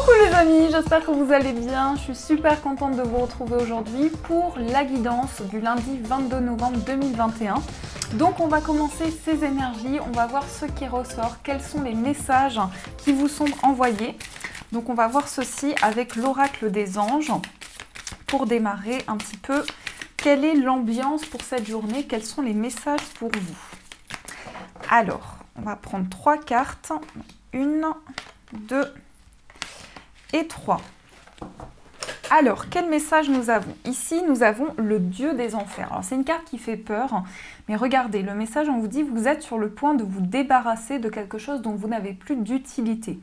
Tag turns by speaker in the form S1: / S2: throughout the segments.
S1: Coucou les amis, j'espère que vous allez bien. Je suis super contente de vous retrouver aujourd'hui pour la guidance du lundi 22 novembre 2021. Donc on va commencer ces énergies, on va voir ce qui ressort, quels sont les messages qui vous sont envoyés. Donc on va voir ceci avec l'oracle des anges pour démarrer un petit peu. Quelle est l'ambiance pour cette journée? Quels sont les messages pour vous? Alors, on va prendre 3 cartes. 1, 2 et 3. Alors, quel message nous avons? Ici, nous avons le dieu des enfers. Alors, c'est une carte qui fait peur, mais regardez, le message, on vous dit, vous êtes sur le point de vous débarrasser de quelque chose dont vous n'avez plus d'utilité.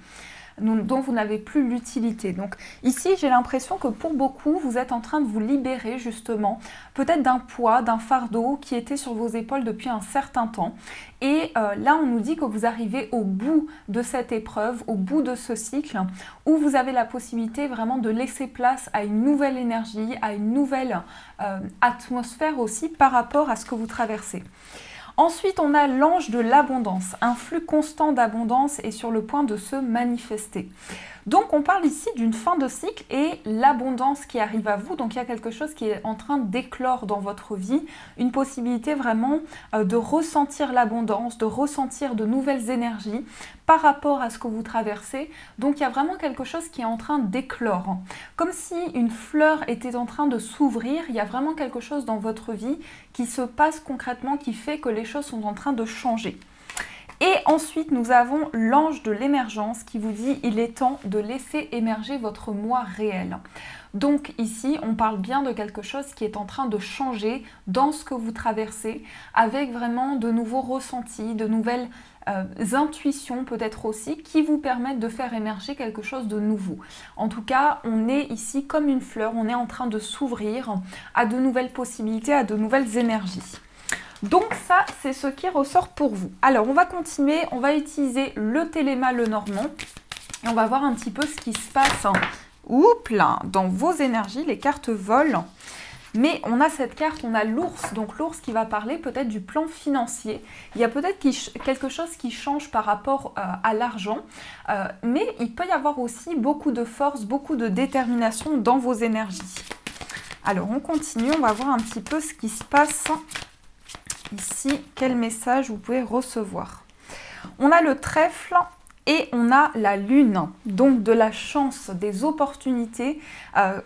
S1: Dont vous n'avez plus l'utilité. Donc ici, j'ai l'impression que pour beaucoup, vous êtes en train de vous libérer justement, peut-être d'un poids, d'un fardeau qui était sur vos épaules depuis un certain temps. Et là, on nous dit que vous arrivez au bout de cette épreuve, au bout de ce cycle, où vous avez la possibilité vraiment de laisser place à une nouvelle énergie, à une nouvelle atmosphère aussi par rapport à ce que vous traversez. Ensuite, on a l'ange de l'abondance. Un flux constant d'abondance est sur le point de se manifester. Donc, on parle ici d'une fin de cycle et l'abondance qui arrive à vous. Donc, il y a quelque chose qui est en train d'éclore dans votre vie. Une possibilité vraiment de ressentir l'abondance, de ressentir de nouvelles énergies par rapport à ce que vous traversez. Donc, il y a vraiment quelque chose qui est en train d'éclore. Comme si une fleur était en train de s'ouvrir. Il y a vraiment quelque chose dans votre vie qui se passe concrètement, qui fait que les choses sont en train de changer. Et ensuite, nous avons l'ange de l'émergence qui vous dit « il est temps de laisser émerger votre moi réel ». Donc ici, on parle bien de quelque chose qui est en train de changer dans ce que vous traversez, avec vraiment de nouveaux ressentis, de nouvelles intuitions peut-être aussi, qui vous permettent de faire émerger quelque chose de nouveau. En tout cas, on est ici comme une fleur, on est en train de s'ouvrir à de nouvelles possibilités, à de nouvelles énergies. Donc ça, c'est ce qui ressort pour vous. Alors, on va continuer, on va utiliser le Téléma Lenormand et on va voir un petit peu ce qui se passe dans vos énergies. Les cartes volent, mais on a cette carte, on a l'ours, donc l'ours qui va parler peut-être du plan financier. Il y a peut-être quelque chose qui change par rapport à l'argent, mais il peut y avoir aussi beaucoup de force, beaucoup de détermination dans vos énergies. Alors, on continue, on va voir un petit peu ce qui se passe ici, quel message vous pouvez recevoir. On a le trèfle et on a la lune, donc de la chance, des opportunités,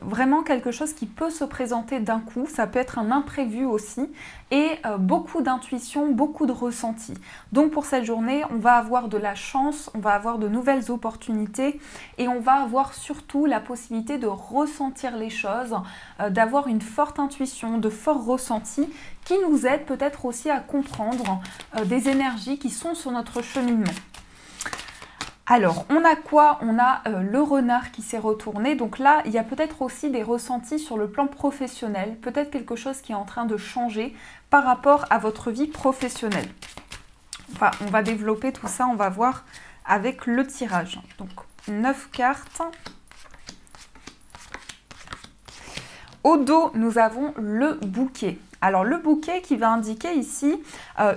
S1: vraiment quelque chose qui peut se présenter d'un coup, ça peut être un imprévu aussi, et beaucoup d'intuition, beaucoup de ressenti. Donc pour cette journée, on va avoir de la chance, on va avoir de nouvelles opportunités, et on va avoir surtout la possibilité de ressentir les choses, d'avoir une forte intuition, de forts ressentis, qui nous aident peut-être aussi à comprendre des énergies qui sont sur notre cheminement. Alors, on a quoi? On a le renard qui s'est retourné. Donc là, il y a peut-être aussi des ressentis sur le plan professionnel. Peut-être quelque chose qui est en train de changer par rapport à votre vie professionnelle. Enfin, on va développer tout ça, on va voir avec le tirage. Donc, 9 cartes. Au dos, nous avons le bouquet. Alors, le bouquet qui va indiquer ici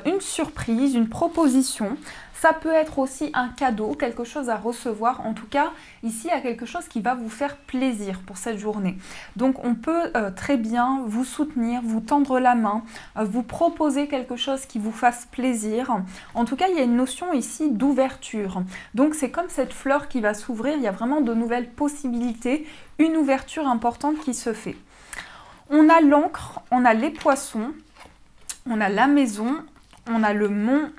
S1: une surprise, une proposition. Ça peut être aussi un cadeau, quelque chose à recevoir. En tout cas, ici, il y a quelque chose qui va vous faire plaisir pour cette journée. Donc, on peut très bien vous soutenir, vous tendre la main, vous proposer quelque chose qui vous fasse plaisir. En tout cas, il y a une notion ici d'ouverture. Donc, c'est comme cette fleur qui va s'ouvrir. Il y a vraiment de nouvelles possibilités, une ouverture importante qui se fait. On a l'encre, on a les poissons, on a la maison, on a le mont.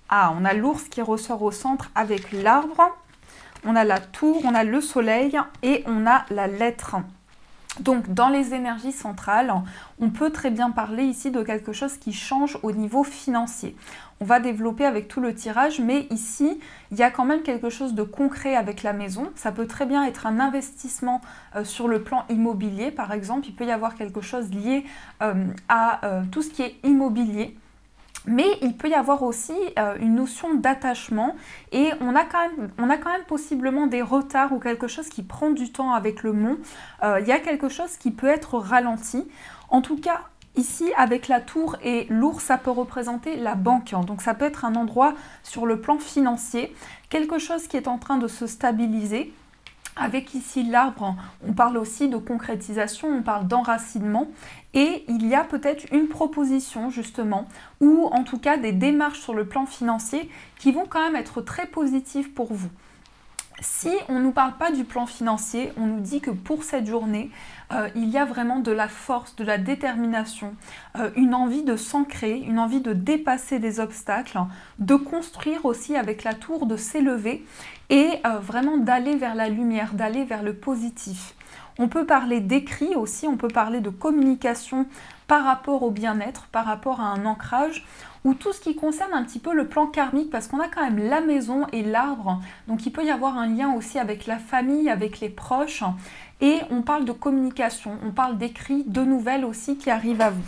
S1: Ah, on a l'ours qui ressort au centre avec l'arbre, on a la tour, on a le soleil et on a la lettre. Donc, dans les énergies centrales, on peut très bien parler ici de quelque chose qui change au niveau financier. On va développer avec tout le tirage, mais ici, il y a quand même quelque chose de concret avec la maison. Ça peut très bien être un investissement sur le plan immobilier, par exemple. Il peut y avoir quelque chose lié à tout ce qui est immobilier. Mais il peut y avoir aussi une notion d'attachement et on a quand même possiblement des retards ou quelque chose qui prend du temps avec le mont. Il y a quelque chose qui peut être ralenti. En tout cas, ici, avec la tour et l'ours, ça peut représenter la banque. Donc ça peut être un endroit sur le plan financier, quelque chose qui est en train de se stabiliser. Avec ici l'arbre, on parle aussi de concrétisation, on parle d'enracinement et il y a peut-être une proposition justement ou en tout cas des démarches sur le plan financier qui vont quand même être très positives pour vous. Si on ne nous parle pas du plan financier, on nous dit que pour cette journée, il y a vraiment de la force, de la détermination, une envie de s'ancrer, une envie de dépasser des obstacles, de construire aussi avec la tour, de s'élever et vraiment d'aller vers la lumière, d'aller vers le positif. On peut parler d'écrit aussi, on peut parler de communication par rapport au bien-être, par rapport à un ancrage, ou tout ce qui concerne un petit peu le plan karmique, parce qu'on a quand même la maison et l'arbre, donc il peut y avoir un lien aussi avec la famille, avec les proches, et on parle de communication, on parle d'écrit, de nouvelles aussi qui arrivent à vous.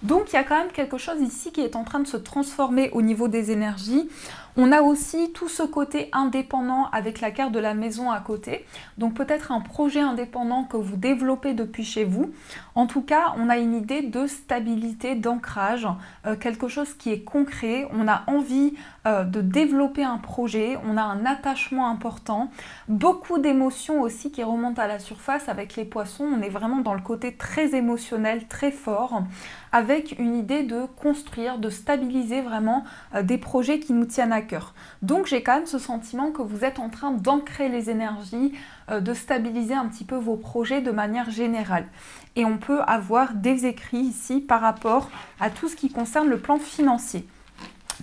S1: Donc il y a quand même quelque chose ici qui est en train de se transformer au niveau des énergies. On a aussi tout ce côté indépendant avec la carte de la maison à côté. Donc peut-être un projet indépendant que vous développez depuis chez vous. En tout cas, on a une idée de stabilité, d'ancrage, quelque chose qui est concret. On a envie de développer un projet, on a un attachement important. Beaucoup d'émotions aussi qui remontent à la surface avec les poissons. On est vraiment dans le côté très émotionnel, très fort, avec une idée de construire, de stabiliser vraiment des projets qui nous tiennent à cœur. Donc j'ai quand même ce sentiment que vous êtes en train d'ancrer les énergies, de stabiliser un petit peu vos projets de manière générale. Et on peut avoir des écrits ici par rapport à tout ce qui concerne le plan financier.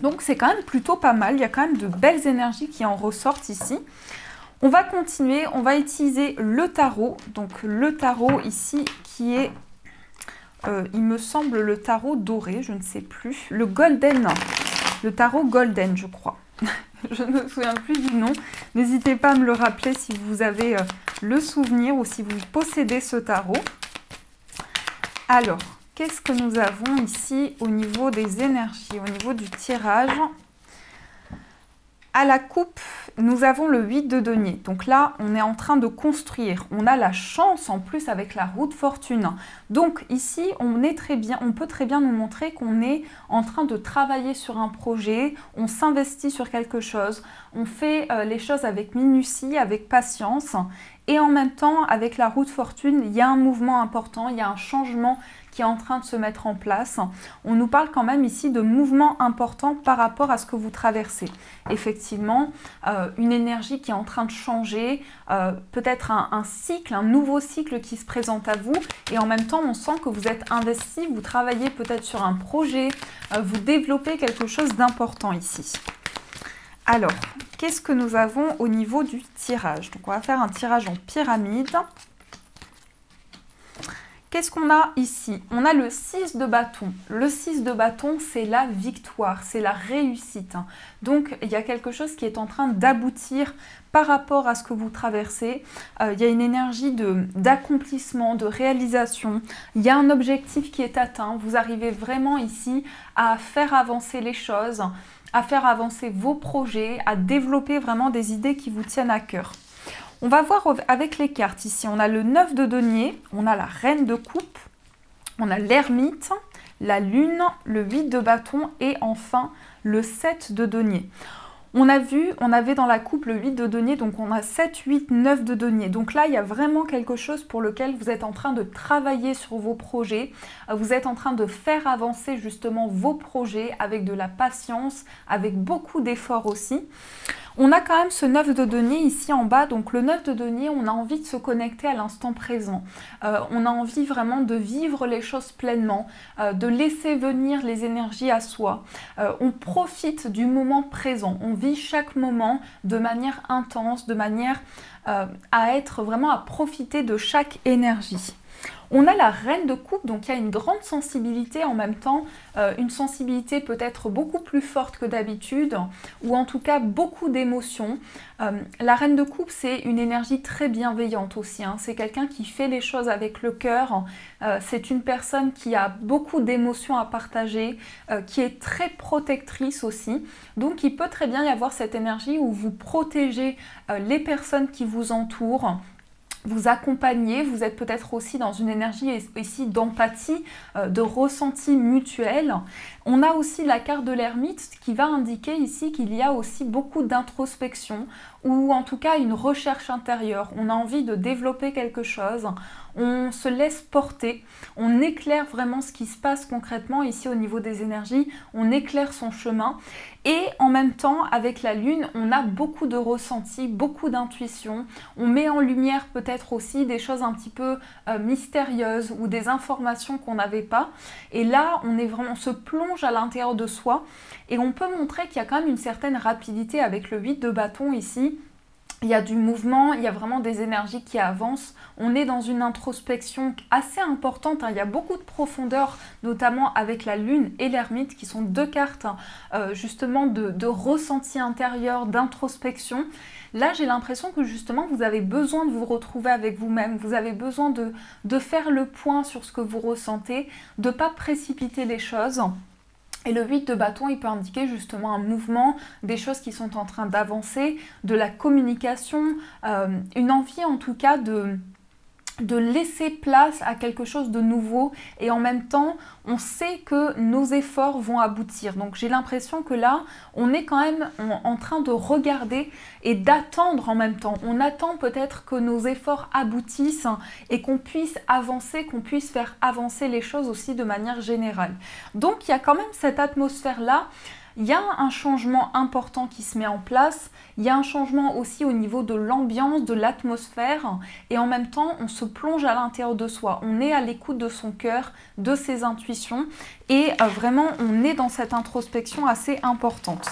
S1: Donc c'est quand même plutôt pas mal, il y a quand même de belles énergies qui en ressortent ici. On va continuer, on va utiliser le tarot. Donc le tarot ici qui est, il me semble, le tarot doré, je ne sais plus, le golden. Le tarot golden, je crois. Je ne me souviens plus du nom. N'hésitez pas à me le rappeler si vous avez le souvenir ou si vous possédez ce tarot. Alors, qu'est-ce que nous avons ici au niveau des énergies, au niveau du tirage? À la coupe, nous avons le 8 de denier. Donc là, on est en train de construire. On a la chance en plus avec la roue de fortune. Donc ici, on peut très bien nous montrer qu'on est en train de travailler sur un projet, on s'investit sur quelque chose, on fait les choses avec minutie, avec patience. Et en même temps, avec la roue de fortune, il y a un mouvement important, il y a un changement qui est en train de se mettre en place. On nous parle quand même ici de mouvements importants par rapport à ce que vous traversez. Effectivement, une énergie qui est en train de changer, peut-être un cycle, un nouveau cycle qui se présente à vous. Et en même temps, on sent que vous êtes investi, vous travaillez peut-être sur un projet, vous développez quelque chose d'important ici. Alors, qu'est-ce que nous avons au niveau du tirage? Donc, on va faire un tirage en pyramide. Qu'est-ce qu'on a ici? On a le 6 de bâton. Le 6 de bâton, c'est la victoire, c'est la réussite. Donc, il y a quelque chose qui est en train d'aboutir par rapport à ce que vous traversez. Il y a une énergie d'accomplissement, de réalisation. Il y a un objectif qui est atteint. Vous arrivez vraiment ici à faire avancer les choses, à faire avancer vos projets, à développer vraiment des idées qui vous tiennent à cœur. On va voir avec les cartes ici. On a le 9 de denier, on a la reine de coupe, on a l'ermite, la lune, le 8 de bâton et enfin le 7 de denier. On avait dans la coupe le 8 de denier, donc on a 7, 8, 9 de denier. Donc là, il y a vraiment quelque chose pour lequel vous êtes en train de travailler sur vos projets. Vous êtes en train de faire avancer justement vos projets avec de la patience, avec beaucoup d'efforts aussi. On a quand même ce 9 de denier ici en bas. Donc le 9 de denier, on a envie de se connecter à l'instant présent. On a envie vraiment de vivre les choses pleinement, de laisser venir les énergies à soi. On profite du moment présent. On vit chaque moment de manière intense, de manière à profiter de chaque énergie. On a la reine de coupe, donc il y a une grande sensibilité en même temps, une sensibilité peut-être beaucoup plus forte que d'habitude, ou en tout cas beaucoup d'émotions. La reine de coupe, c'est une énergie très bienveillante aussi, hein. C'est quelqu'un qui fait les choses avec le cœur, c'est une personne qui a beaucoup d'émotions à partager, qui est très protectrice aussi. Donc il peut très bien y avoir cette énergie où vous protégez les personnes qui vous entourent, vous accompagnez, vous êtes peut-être aussi dans une énergie ici d'empathie, de ressenti mutuel. On a aussi la carte de l'ermite qui va indiquer ici qu'il y a aussi beaucoup d'introspection, ou en tout cas une recherche intérieure. On a envie de développer quelque chose, on se laisse porter, on éclaire vraiment ce qui se passe concrètement ici au niveau des énergies, on éclaire son chemin et en même temps avec la lune on a beaucoup de ressentis, beaucoup d'intuition, on met en lumière peut-être aussi des choses un petit peu mystérieuses ou des informations qu'on n'avait pas et là on se plonge à l'intérieur de soi et on peut montrer qu'il y a quand même une certaine rapidité avec le 8 de bâton ici. Il y a du mouvement, il y a vraiment des énergies qui avancent. On est dans une introspection assez importante. Il y a beaucoup de profondeur, notamment avec la lune et l'ermite, qui sont deux cartes justement de ressenti intérieur, d'introspection. Là, j'ai l'impression que justement, vous avez besoin de vous retrouver avec vous-même. Vous avez besoin de faire le point sur ce que vous ressentez, de ne pas précipiter les choses. Et le 8 de bâton, il peut indiquer justement un mouvement, des choses qui sont en train d'avancer, de la communication, une envie en tout cas de laisser place à quelque chose de nouveau et en même temps on sait que nos efforts vont aboutir. Donc j'ai l'impression que là on est quand même en train de regarder et d'attendre en même temps. On attend peut-être que nos efforts aboutissent et qu'on puisse avancer, qu'on puisse faire avancer les choses aussi de manière générale. Donc il y a quand même cette atmosphère là. Il y a un changement important qui se met en place, il y a un changement aussi au niveau de l'ambiance, de l'atmosphère et en même temps on se plonge à l'intérieur de soi, on est à l'écoute de son cœur, de ses intuitions et vraiment on est dans cette introspection assez importante.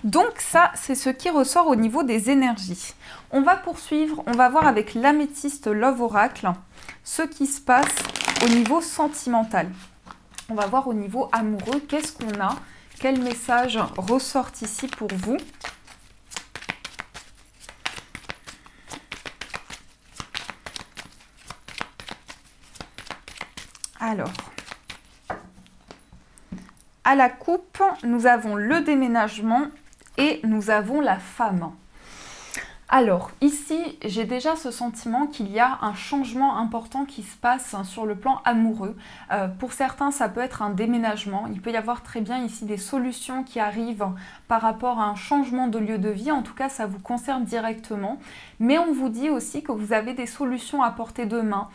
S1: Donc ça c'est ce qui ressort au niveau des énergies. On va poursuivre, on va voir avec l'améthyste Love Oracle ce qui se passe au niveau sentimental. On va voir au niveau amoureux qu'est-ce qu'on a. Quel message ressort ici pour vous? Alors, à la coupe, nous avons le déménagement et nous avons la femme. Alors, ici, j'ai déjà ce sentiment qu'il y a un changement important qui se passe sur le plan amoureux. Pour certains, ça peut être un déménagement. Il peut y avoir très bien ici des solutions qui arrivent par rapport à un changement de lieu de vie. En tout cas, ça vous concerne directement. Mais on vous dit aussi que vous avez des solutions à portée de main,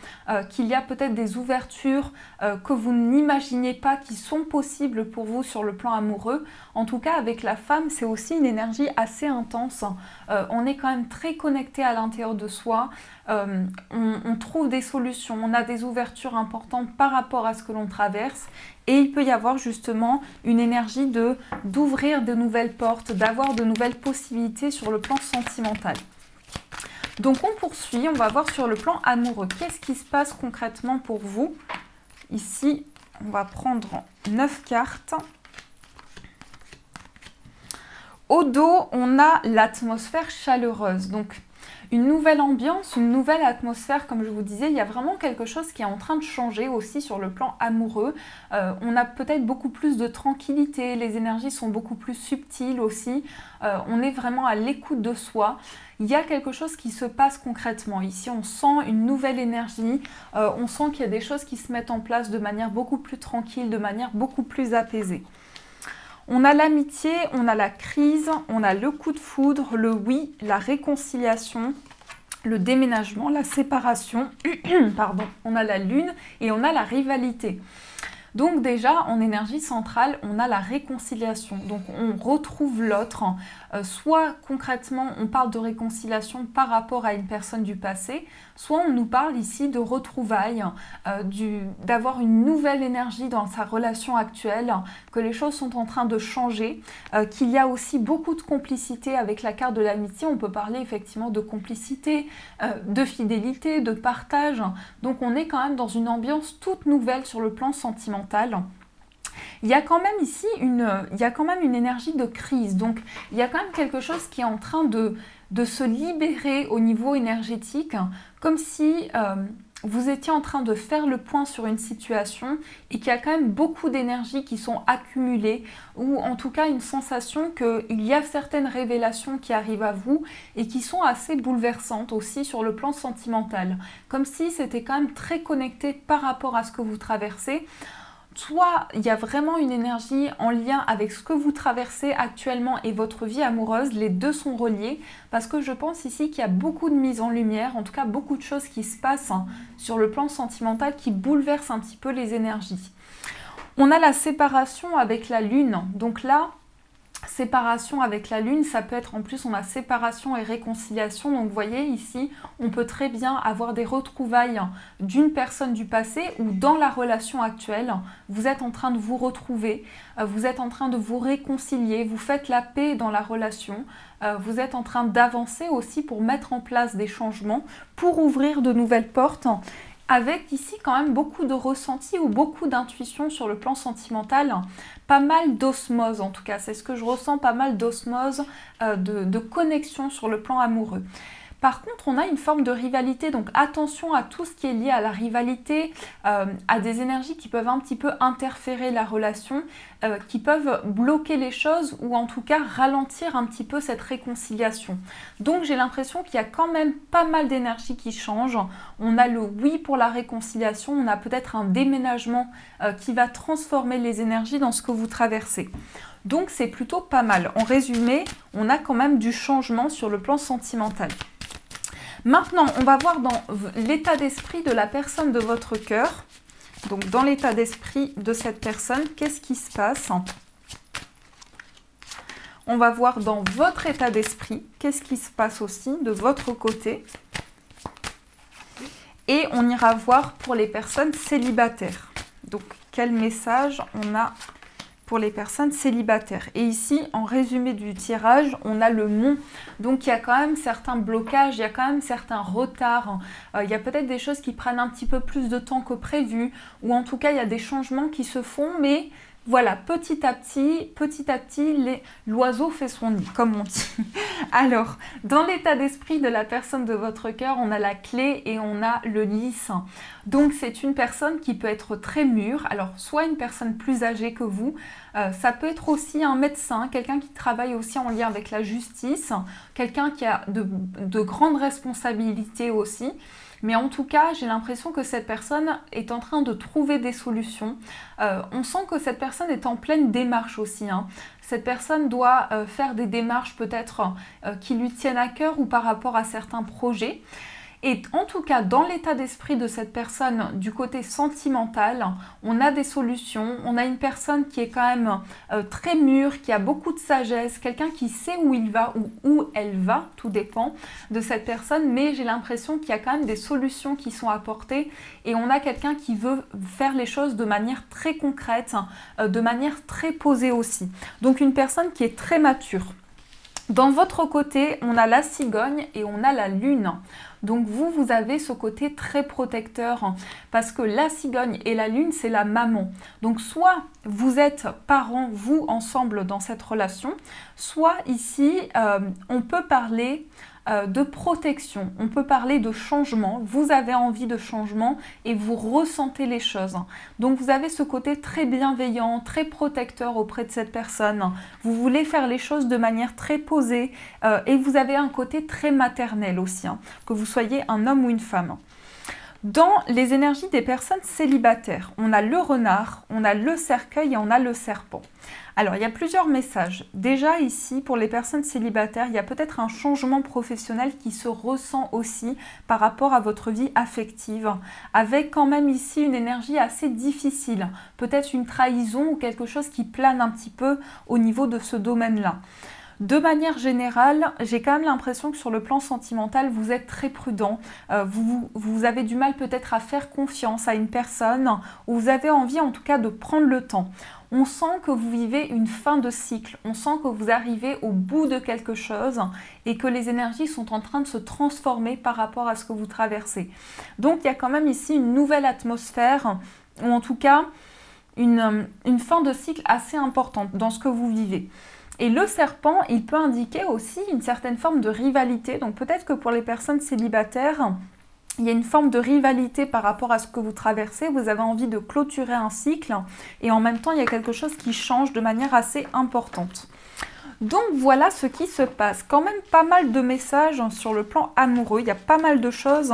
S1: qu'il y a peut-être des ouvertures que vous n'imaginiez pas qui sont possibles pour vous sur le plan amoureux. En tout cas, avec la femme, c'est aussi une énergie assez intense. On est quand même très connecté à l'intérieur de soi, on trouve des solutions, on a des ouvertures importantes par rapport à ce que l'on traverse et il peut y avoir justement une énergie d'ouvrir de nouvelles portes, d'avoir de nouvelles possibilités sur le plan sentimental. Donc on poursuit, on va voir sur le plan amoureux, qu'est-ce qui se passe concrètement pour vous? Ici, on va prendre 9 cartes. Au dos, on a l'atmosphère chaleureuse, donc une nouvelle ambiance, une nouvelle atmosphère, comme je vous disais, il y a vraiment quelque chose qui est en train de changer aussi sur le plan amoureux. On a peut-être beaucoup plus de tranquillité, les énergies sont beaucoup plus subtiles aussi, on est vraiment à l'écoute de soi. Il y a quelque chose qui se passe concrètement. Ici, on sent une nouvelle énergie, on sent qu'il y a des choses qui se mettent en place de manière beaucoup plus tranquille, de manière beaucoup plus apaisée. On a l'amitié, on a la crise, on a le coup de foudre, le oui, la réconciliation, le déménagement, la séparation, pardon, on a la lune et on a la rivalité. Donc déjà, en énergie centrale, on a la réconciliation. Donc on retrouve l'autre. Soit concrètement, on parle de réconciliation par rapport à une personne du passé, soit on nous parle ici de retrouvailles, d'avoir une nouvelle énergie dans sa relation actuelle, que les choses sont en train de changer, qu'il y a aussi beaucoup de complicité avec la carte de l'amitié. On peut parler effectivement de complicité, de fidélité, de partage. Donc on est quand même dans une ambiance toute nouvelle sur le plan sentimental. Il y a quand même ici une énergie de crise, donc il y a quand même quelque chose qui est en train de se libérer au niveau énergétique, comme si vous étiez en train de faire le point sur une situation et qu'il y a quand même beaucoup d'énergie qui sont accumulées, ou en tout cas une sensation qu'il y a certaines révélations qui arrivent à vous et qui sont assez bouleversantes aussi sur le plan sentimental, comme si c'était quand même très connecté par rapport à ce que vous traversez. Soit il y a vraiment une énergie en lien avec ce que vous traversez actuellement et votre vie amoureuse, les deux sont reliés, parce que je pense ici qu'il y a beaucoup de mise en lumière, en tout cas beaucoup de choses qui se passent sur le plan sentimental qui bouleversent un petit peu les énergies. On a la séparation avec la lune, donc là, séparation avec la lune, ça peut être en plus, on a séparation et réconciliation, donc vous voyez ici, on peut très bien avoir des retrouvailles d'une personne du passé ou dans la relation actuelle, vous êtes en train de vous retrouver, vous êtes en train de vous réconcilier, vous faites la paix dans la relation, vous êtes en train d'avancer aussi pour mettre en place des changements, pour ouvrir de nouvelles portes, avec ici quand même beaucoup de ressenti ou beaucoup d'intuition sur le plan sentimental, pas mal d'osmose en tout cas, c'est ce que je ressens, pas mal d'osmose, de connexion sur le plan amoureux. Par contre, on a une forme de rivalité, donc attention à tout ce qui est lié à la rivalité, à des énergies qui peuvent un petit peu interférer la relation, qui peuvent bloquer les choses ou en tout cas ralentir un petit peu cette réconciliation. Donc j'ai l'impression qu'il y a quand même pas mal d'énergie qui change. On a le oui pour la réconciliation, on a peut-être un déménagement qui va transformer les énergies dans ce que vous traversez. Donc c'est plutôt pas mal. En résumé, on a quand même du changement sur le plan sentimental. Maintenant, on va voir dans l'état d'esprit de la personne de votre cœur. Donc, dans l'état d'esprit de cette personne, qu'est-ce qui se passe? On va voir dans votre état d'esprit, qu'est-ce qui se passe aussi de votre côté. Et on ira voir pour les personnes célibataires. Donc, quel message on a pour les personnes célibataires. Et ici, en résumé du tirage, on a le mont. Donc, il y a quand même certains blocages, il y a quand même certains retards. Il y a peut-être des choses qui prennent un petit peu plus de temps que prévu. Ou en tout cas, il y a des changements qui se font, mais voilà, petit à petit, l'oiseau fait son nid, comme on dit. Alors, dans l'état d'esprit de la personne de votre cœur, on a la clé et on a le lys. Donc, c'est une personne qui peut être très mûre. Alors, soit une personne plus âgée que vous, ça peut être aussi un médecin, quelqu'un qui travaille aussi en lien avec la justice, quelqu'un qui a de grandes responsabilités aussi. Mais en tout cas, j'ai l'impression que cette personne est en train de trouver des solutions. On sent que cette personne est en pleine démarche aussi. Cette personne doit faire des démarches peut-être qui lui tiennent à cœur ou par rapport à certains projets. Et en tout cas, dans l'état d'esprit de cette personne, du côté sentimental, on a des solutions. On a une personne qui est quand même très mûre, qui a beaucoup de sagesse, quelqu'un qui sait où il va ou où elle va, tout dépend de cette personne. Mais j'ai l'impression qu'il y a quand même des solutions qui sont apportées et on a quelqu'un qui veut faire les choses de manière très concrète, de manière très posée aussi. Donc une personne qui est très mature. Dans votre côté, on a la cigogne et on a la lune. Donc vous avez ce côté très protecteur parce que la cigogne et la lune, c'est la maman. Donc soit vous êtes parents, vous, ensemble dans cette relation, soit ici, on peut parler de protection, on peut parler de changement. Vous avez envie de changement et vous ressentez les choses. Donc vous avez ce côté très bienveillant, très protecteur auprès de cette personne. Vous voulez faire les choses de manière très posée et vous avez un côté très maternel aussi, que vous soyez un homme ou une femme. Dans les énergies des personnes célibataires, on a le renard, on a le cercueil et on a le serpent. Alors, il y a plusieurs messages. Déjà ici, pour les personnes célibataires, il y a peut-être un changement professionnel qui se ressent aussi par rapport à votre vie affective, avec quand même ici une énergie assez difficile, peut-être une trahison ou quelque chose qui plane un petit peu au niveau de ce domaine-là. De manière générale, j'ai quand même l'impression que sur le plan sentimental, vous êtes très prudent. Vous avez du mal peut-être à faire confiance à une personne ou vous avez envie en tout cas de prendre le temps. On sent que vous vivez une fin de cycle, on sent que vous arrivez au bout de quelque chose et que les énergies sont en train de se transformer par rapport à ce que vous traversez. Donc il y a quand même ici une nouvelle atmosphère ou en tout cas une fin de cycle assez importante dans ce que vous vivez. Et le serpent, il peut indiquer aussi une certaine forme de rivalité. Donc peut-être que pour les personnes célibataires, il y a une forme de rivalité par rapport à ce que vous traversez. Vous avez envie de clôturer un cycle et en même temps, il y a quelque chose qui change de manière assez importante. Donc voilà ce qui se passe. Quand même pas mal de messages sur le plan amoureux. Il y a pas mal de choses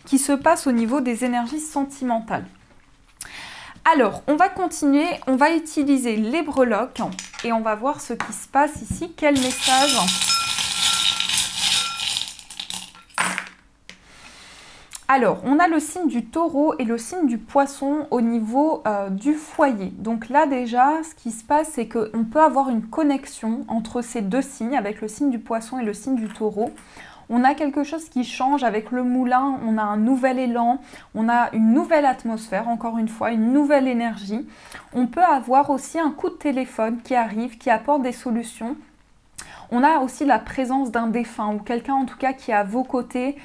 S1: qui se passent au niveau des énergies sentimentales. Alors, on va continuer, on va utiliser les breloques et on va voir ce qui se passe ici. Quel message? Alors, on a le signe du taureau et le signe du poisson au niveau du foyer. Donc là déjà, ce qui se passe, c'est qu'on peut avoir une connexion entre ces deux signes, avec le signe du poisson et le signe du taureau. On a quelque chose qui change avec le moulin, on a un nouvel élan, on a une nouvelle atmosphère, encore une fois, une nouvelle énergie. On peut avoir aussi un coup de téléphone qui arrive, qui apporte des solutions. On a aussi la présence d'un défunt ou quelqu'un en tout cas qui est à vos côtés,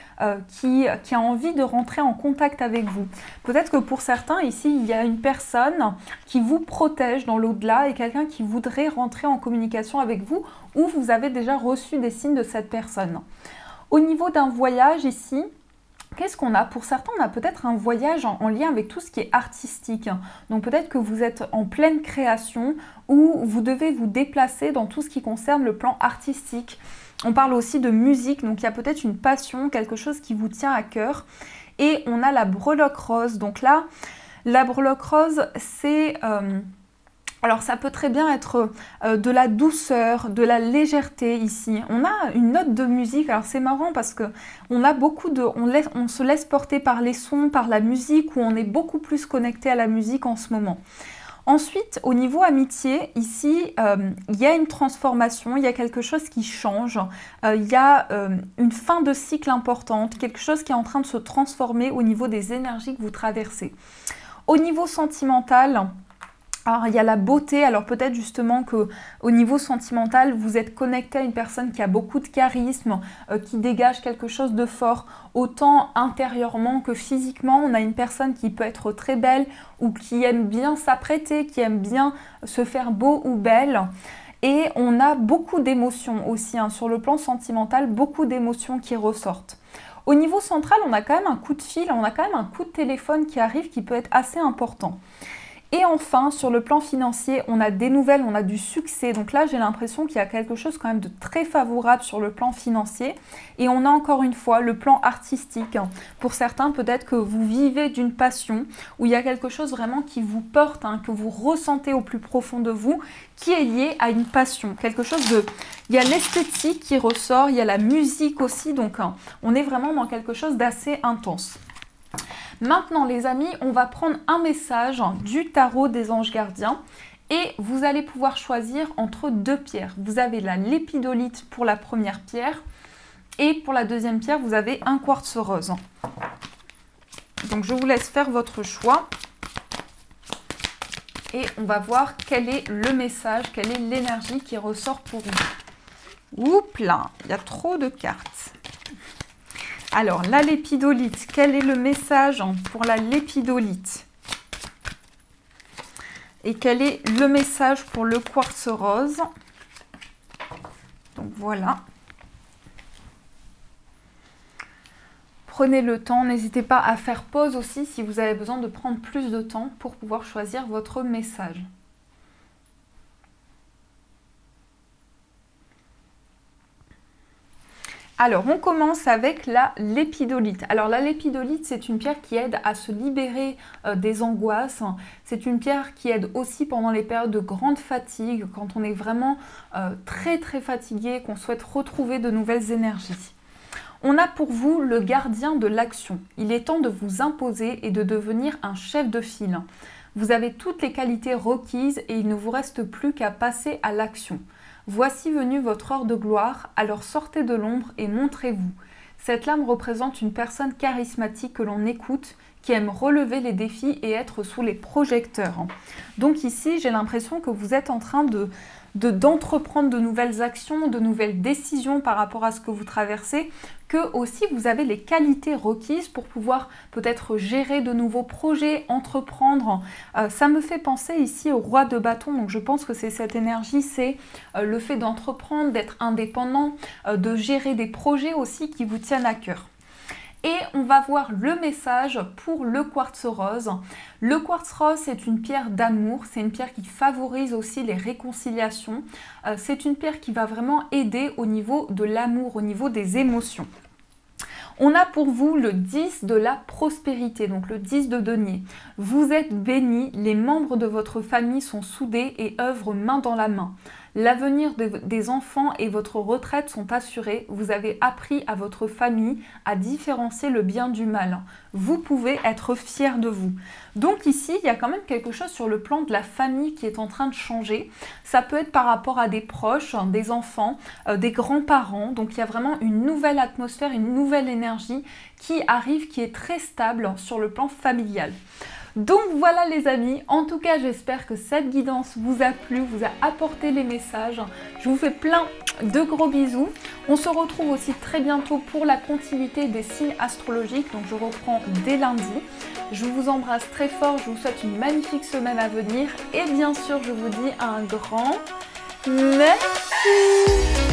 S1: qui a envie de rentrer en contact avec vous. Peut-être que pour certains ici, il y a une personne qui vous protège dans l'au-delà et quelqu'un qui voudrait rentrer en communication avec vous ou vous avez déjà reçu des signes de cette personne. Au niveau d'un voyage ici, qu'est-ce qu'on a? Pour certains, on a peut-être un voyage en lien avec tout ce qui est artistique. Donc peut-être que vous êtes en pleine création ou vous devez vous déplacer dans tout ce qui concerne le plan artistique. On parle aussi de musique, donc il y a peut-être une passion, quelque chose qui vous tient à cœur. Et on a la breloque rose. Donc là, la breloque rose, c'est... alors ça peut très bien être de la douceur, de la légèreté ici. On a une note de musique, alors c'est marrant parce que on a beaucoup de, on se laisse porter par les sons, par la musique, où on est beaucoup plus connecté à la musique en ce moment. Ensuite, au niveau amitié, ici, il y a une transformation, il y a quelque chose qui change, il y a une fin de cycle importante, quelque chose qui est en train de se transformer au niveau des énergies que vous traversez. Au niveau sentimental, alors, il y a la beauté, alors peut-être justement qu'au niveau sentimental, vous êtes connecté à une personne qui a beaucoup de charisme, qui dégage quelque chose de fort, autant intérieurement que physiquement. On a une personne qui peut être très belle ou qui aime bien s'apprêter, qui aime bien se faire beau ou belle. Et on a beaucoup d'émotions aussi, hein, sur le plan sentimental, beaucoup d'émotions qui ressortent. Au niveau central, on a quand même un coup de fil, on a quand même un coup de téléphone qui arrive qui peut être assez important. Et enfin, sur le plan financier, on a des nouvelles, on a du succès. Donc là, j'ai l'impression qu'il y a quelque chose quand même de très favorable sur le plan financier. Et on a encore une fois le plan artistique. Pour certains, peut-être que vous vivez d'une passion, où il y a quelque chose vraiment qui vous porte, hein, que vous ressentez au plus profond de vous, qui est lié à une passion. Quelque chose de... Il y a l'esthétique qui ressort, il y a la musique aussi. Donc on est vraiment dans quelque chose d'assez intense. Maintenant les amis, on va prendre un message du tarot des anges gardiens et vous allez pouvoir choisir entre deux pierres. Vous avez la lépidolite pour la première pierre et pour la deuxième pierre, vous avez un quartz rose. Donc je vous laisse faire votre choix et on va voir quel est le message, quelle est l'énergie qui ressort pour vous. Oups là, il y a trop de cartes. Alors, la lépidolite, quel est le message pour la lépidolite? Et quel est le message pour le quartz rose? Donc voilà. Prenez le temps, n'hésitez pas à faire pause aussi si vous avez besoin de prendre plus de temps pour pouvoir choisir votre message. Alors, on commence avec la lépidolite. Alors, la lépidolite, c'est une pierre qui aide à se libérer des angoisses. C'est une pierre qui aide aussi pendant les périodes de grande fatigue, quand on est vraiment très fatigué, qu'on souhaite retrouver de nouvelles énergies. On a pour vous le gardien de l'action. Il est temps de vous imposer et de devenir un chef de file. Vous avez toutes les qualités requises et il ne vous reste plus qu'à passer à l'action. Voici venue votre heure de gloire, alors sortez de l'ombre et montrez-vous. Cette lame représente une personne charismatique que l'on écoute, qui aime relever les défis et être sous les projecteurs. Donc ici, j'ai l'impression que vous êtes en train d'entreprendre de nouvelles actions, de nouvelles décisions par rapport à ce que vous traversez, que aussi vous avez les qualités requises pour pouvoir peut-être gérer de nouveaux projets, entreprendre. Ça me fait penser ici au roi de bâton, donc je pense que c'est cette énergie, c'est le fait d'entreprendre, d'être indépendant, de gérer des projets aussi qui vous tiennent à cœur. Et on va voir le message pour le quartz rose. Le quartz rose, c'est une pierre d'amour, c'est une pierre qui favorise aussi les réconciliations. C'est une pierre qui va vraiment aider au niveau de l'amour, au niveau des émotions. On a pour vous le 10 de la prospérité, donc le 10 de denier. Vous êtes bénis, les membres de votre famille sont soudés et œuvrent main dans la main. L'avenir des enfants et votre retraite sont assurés. Vous avez appris à votre famille à différencier le bien du mal. Vous pouvez être fiers de vous. Donc ici, il y a quand même quelque chose sur le plan de la famille qui est en train de changer. Ça peut être par rapport à des proches, des enfants, des grands-parents. Donc il y a vraiment une nouvelle atmosphère, une nouvelle énergie qui arrive, qui est très stable sur le plan familial. Donc voilà les amis, en tout cas j'espère que cette guidance vous a plu, vous a apporté les messages. Je vous fais plein de gros bisous. On se retrouve aussi très bientôt pour la continuité des signes astrologiques, donc je reprends dès lundi. Je vous embrasse très fort, je vous souhaite une magnifique semaine à venir et bien sûr je vous dis un grand merci.